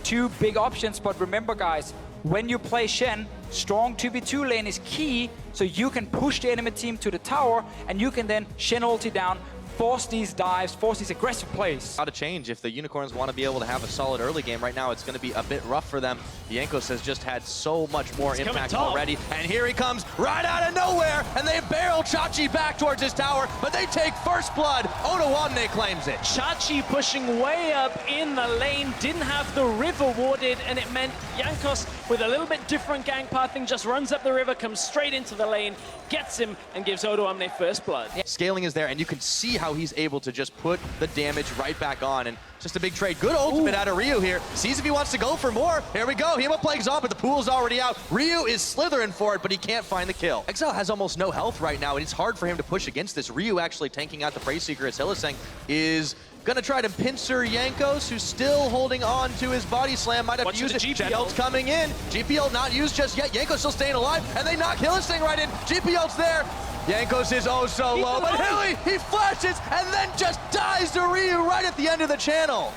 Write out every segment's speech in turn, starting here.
two big options, but remember guys, when you play Shen, strong 2v2 lane is key, so you can push the enemy team to the tower, and you can then Shen ulti down, force these dives, force these aggressive plays. How to change if the Unicorns want to be able to have a solid early game. Right now, it's going to be a bit rough for them. Jankos has just had so much more impact already. And here he comes right out of nowhere, and they barrel Chachi back towards his tower, but they take first blood. Odoamne claims it. Chachi pushing way up in the lane, didn't have the river warded, and it meant Jankos, with a little bit different gang pathing, just runs up the river, comes straight into the lane, gets him, and gives Odoamne first blood. Scaling is there, and you can see how he's able to just put the damage right back on, and just a big trade. Good ultimate out of Ryu here. Sees if he wants to go for more. Here we go. Hemoplague's on, but the pool's already out. Ryu is slithering for it, but he can't find the kill. Exileh has almost no health right now, and it's hard for him to push against this. Ryu actually tanking out the Prey Seeker as Hylissang is gonna try to pincer Jankos, who's still holding on to his body slam. Might have to use it. GPL's coming in. GPL not used just yet. Jankos still staying alive, and they knock Hylissang right in. GPL's there. Jankos is oh so low, but Hilly, he flashes and then just dies to Ryu right at the end of the channel.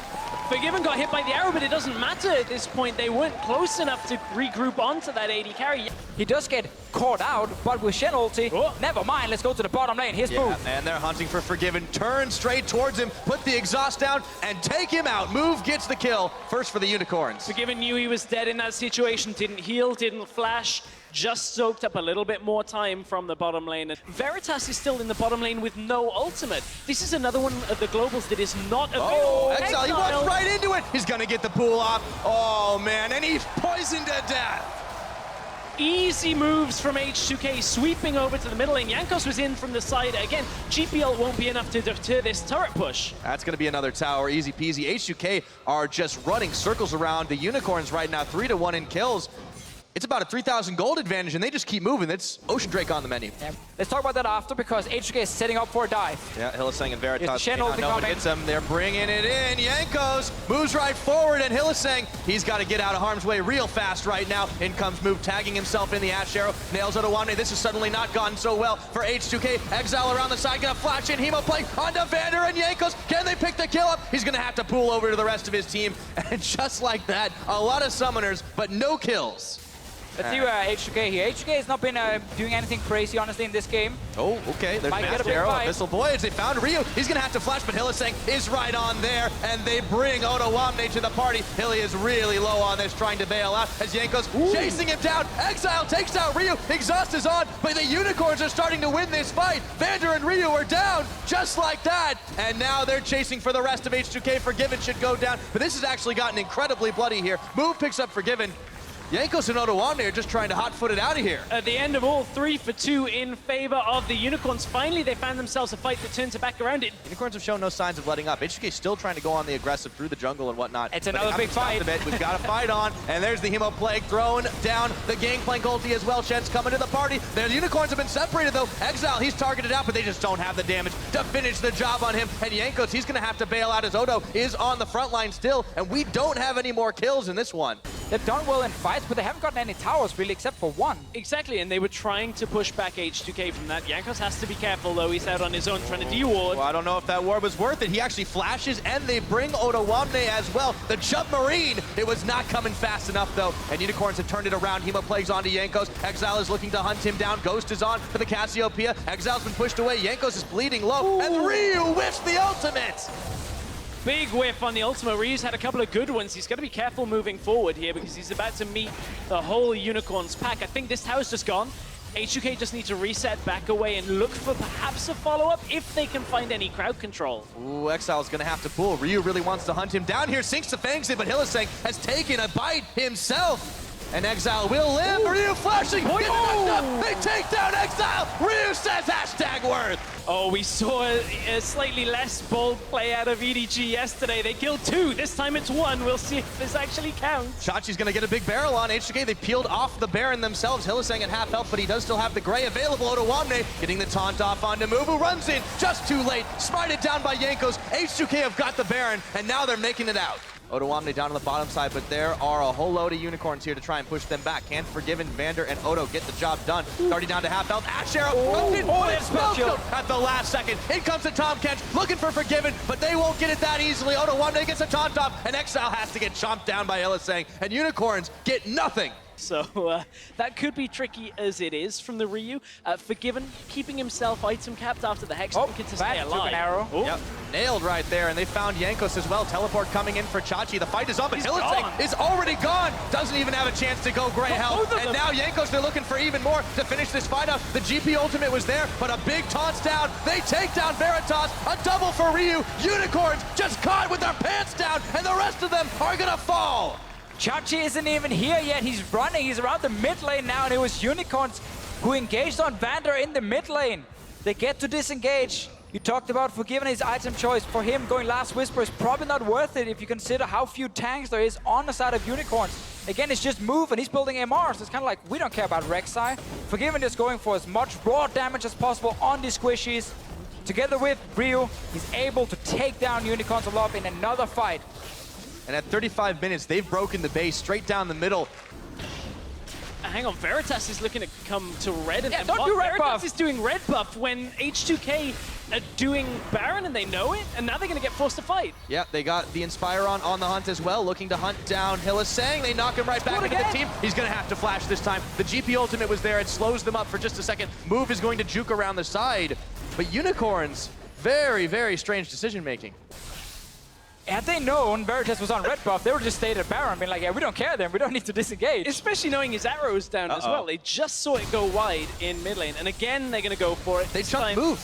Forgiven got hit by the arrow, but it doesn't matter at this point. They weren't close enough to regroup onto that AD carry. He does get caught out, but with Shen ulti, never mind, let's go to the bottom lane. Here's Move. And they're hunting for Forgiven. Turn straight towards him, put the exhaust down, and take him out. Move gets the kill. First for the Unicorns. Forgiven knew he was dead in that situation, didn't heal, didn't flash, just soaked up a little bit more time from the bottom lane. And Veritas is still in the bottom lane with no ultimate. This is another one of the globals that is not available. Oh, Exileh, he walks right into it. He's gonna get the pool off. Oh man, and he's poisoned to death. Easy moves from H2K, sweeping over to the middle lane. Jankos was in from the side. Again, GPL won't be enough to deter this turret push. That's going to be another tower, easy peasy. H2K are just running circles around the Unicorns right now, 3-1 in kills. It's about a 3,000 gold advantage, and they just keep moving. It's Ocean Drake on the menu. Yeah. Let's talk about that after, because H2K is setting up for a dive. Yeah, Hylissang and Veritas. No one hits him. They're bringing it in. Jankos moves right forward, and Hylissang, he's got to get out of harm's way real fast right now. In comes Move, tagging himself in the Ashe arrow. Nails Odoamne. This has suddenly not gone so well for H2K. Exileh around the side, gonna flash in. Hemoplague onto Vander and Jankos. Can they pick the kill up? He's gonna have to pull over to the rest of his team. And just like that, a lot of summoners, but no kills. Let's see H2K here. H2K has not been doing anything crazy, honestly, in this game. Oh, okay. There's Master Arrow, Abyssal Voyage. They found Ryu. He's going to have to flash, but Hylissang is right on there, and they bring Odoamne to the party. Hilly is really low on this, trying to bail out as Jankos chasing him down. Exileh takes out Ryu. Exhaust is on, but the Unicorns are starting to win this fight. Vander and Ryu are down, just like that. And now they're chasing for the rest of H2K. Forgiven should go down, but this has actually gotten incredibly bloody here. Move picks up Forgiven. Jankos and Odoamne are just trying to hot-foot it out of here. At the end of all, 3 for 2 in favor of the Unicorns. Finally, they found themselves a fight that turns it back around. Unicorns have shown no signs of letting up. H2K still trying to go on the aggressive through the jungle and whatnot. It's another big fight. We've got a fight on, and there's the Hemoplague throwing down the Gangplank ulti as well. Shen's coming to the party. The Unicorns have been separated, though. Exileh, he's targeted out, but they just don't have the damage to finish the job on him. And Jankos, he's going to have to bail out as Odo is on the front line still, and we don't have any more kills in this one. They've done well in fights, but they haven't gotten any towers, really, except for one. Exactly, and they were trying to push back H2K from that. Jankos has to be careful, though. He's out on his own trying to de-ward. Well, I don't know if that ward was worth it. He actually flashes, and they bring Odoamne as well. The Jump Marine, it was not coming fast enough, though. And Unicorns have turned it around. Hemoplague's onto Jankos. Exileh is looking to hunt him down. Ghost is on for the Cassiopeia. Exileh's been pushed away. Jankos is bleeding low, and Ryu whiffs the ultimate! Big whiff on the ultimate. Ryu's had a couple of good ones. He's got to be careful moving forward here because he's about to meet the whole Unicorns pack. I think this tower's just gone. H2K just need to reset back away and look for perhaps a follow-up if they can find any crowd control. Ooh, Exileh's gonna have to pull. Ryu really wants to hunt him down here. Sinks the fangs in, but Hylissang has taken a bite himself. And Exileh will live. Ryu flashing. They take down Exileh. Ryu says #worth. Oh, we saw a slightly less bold play out of EDG yesterday. They killed 2. This time it's 1. We'll see if this actually counts. Chachi's going to get a big barrel on H2K. They peeled off the Baron themselves. Hylissang at half health, but he does still have the Gray available. Odoamne getting the taunt off onto Move, who runs in just too late. Smited down by Jankos. H2K have got the Baron, and now they're making it out. Odoamne down on the bottom side, but there are a whole load of unicorns here to try and push them back. Can Forgiven, Vander, and Odo get the job done. Already down to half health. Ashe arrow that's spell shield. at the last second. In comes the Tahm Kench, looking for Forgiven, but they won't get it that easily. Odoamne gets a taunt off, and Exileh has to get chomped down by Hylissang, and unicorns get nothing. So that could be tricky as it is from the Ryu. Forgiven, keeping himself item capped after the Hex to stay alive. Took an arrow. Yep, nailed right there, and they found Jankos as well. Teleport coming in for Chachi. The fight is on, but Hylissang is already gone. Doesn't even have a chance to go gray health. And now Jankos, they're looking for even more to finish this fight up. The GP ultimate was there, but a big taunts down. They take down Veritas. A double for Ryu. Unicorns just caught with their pants down, and the rest of them are gonna fall. Chachi isn't even here yet. He's running. He's around the mid lane now, and it was Unicorns who engaged on Vander in the mid lane. They get to disengage. You talked about Forgiven his item choice. For him, going Last Whisper is probably not worth it if you consider how few tanks there is on the side of Unicorns. Again, it's just move, and he's building MRs. It's kind of like, we don't care about Rek'Sai. Forgiven is going for as much raw damage as possible on these squishies. Together with Ryu, he's able to take down Unicorns Aloft in another fight. And at 35 minutes, they've broken the base straight down the middle. Hang on, Veritas is looking to come to red. And don't do red Veritas buff. is doing red buff when H2K are doing Baron, and they know it, and now they're going to get forced to fight. Yep, they got the Inspire on the hunt as well, looking to hunt down Hylissang. They knock him right back into the team. He's going to have to flash this time. The GP ultimate was there. It slows them up for just a second. Move is going to juke around the side. But Unicorns, very, very strange decision-making. Had they known Veritas was on red buff, they would just stayed at Baron, being like, yeah, we don't care then, we don't need to disengage. Especially knowing his arrow's down as well. They just saw it go wide in mid lane, and again, they're going to go for it. They chuck move.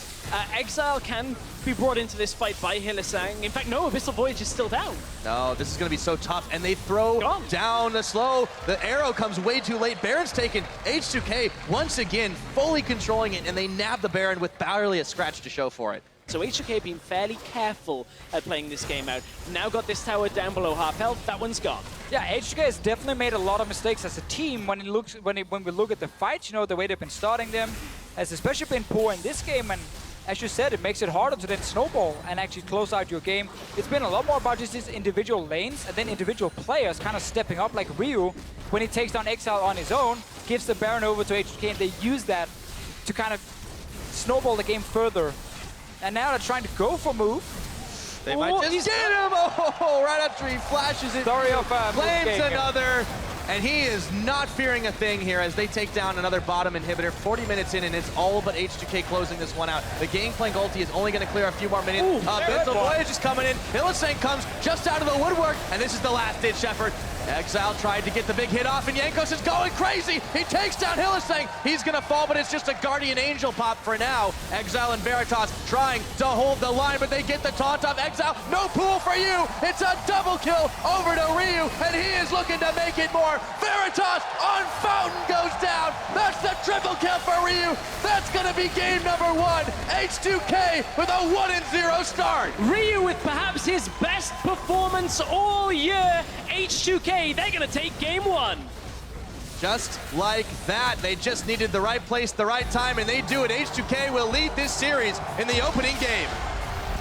Exile can be brought into this fight by Hylissang. In fact, no, Abyssal Voyage is still down. No, this is going to be so tough, and they throw down the slow. The arrow comes way too late. Baron's taken. H2K, once again, fully controlling it, and they nab the Baron with barely a scratch to show for it. So H2K being fairly careful at playing this game out. Now got this tower down below half health. That one's gone. Yeah, H2K has definitely made a lot of mistakes as a team when we look at the fights. You know, the way they've been starting them has especially been poor in this game. And as you said, it makes it harder to then snowball and actually close out your game. It's been a lot more about just these individual lanes and then individual players kind of stepping up, like Ryu, when he takes down Exile on his own, gives the Baron over to H2K, and they use that to kind of snowball the game further. And now they're trying to go for move. They might just get him! Oh, right after he flashes it. Sorry of Flames another. And he is not fearing a thing here as they take down another bottom inhibitor. 40 minutes in, and it's all but H2K closing this one out. The Gangplank ulti is only going to clear a few more minutes. Abyssal Voyage is coming in. Hylissang comes just out of the woodwork, and this is the last-ditch effort. Exile tried to get the big hit off, and Jankos is going crazy. He takes down Hylissang. He's going to fall, but it's just a Guardian Angel pop for now. Exile and Veritas trying to hold the line, but they get the taunt off Exile. No pool for you. It's a double kill over to Ryu, and he is looking to make it more. Veritas on Fountain goes down. That's the triple kill for Ryu. That's going to be game number 1. H2K with a 1-0 start. Ryu with perhaps his best performance all year. H2K, they're going to take game 1. Just like that, they just needed the right place, the right time, and they do it. H2K will lead this series in the opening game.